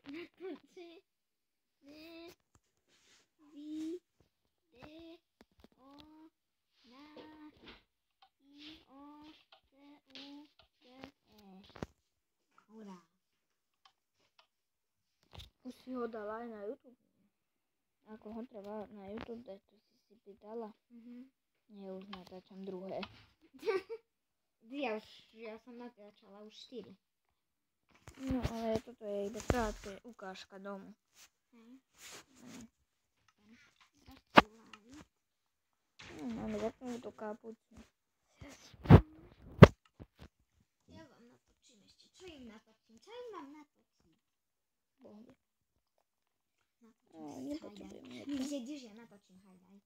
Natočíme video na IOTUDE. Hurá. Už si ho dala aj na YouTube. Ako ho treba na YouTube dať, to si si pýtala. Ja už natáčam druhé. Ja som natáčala už 4. No ale toto je iba krátke ukážka domu. Máme zapnutú kapucu. Ja vám natočím ešte. Čo im natočím? Čo im mám natočiť? Bohvie. Natočím Nepotrebujem hajdaj. niečo. Vidíš, ja natočím hajdaj.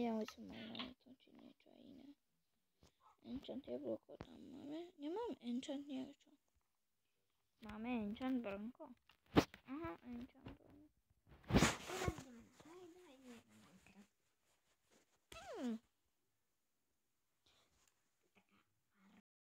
Ja už som mala natočiť niečo iné. Enchant jablko tam máme. Nemáme enchant niečo. Máme enchant brnko. Aha, enchant brnko.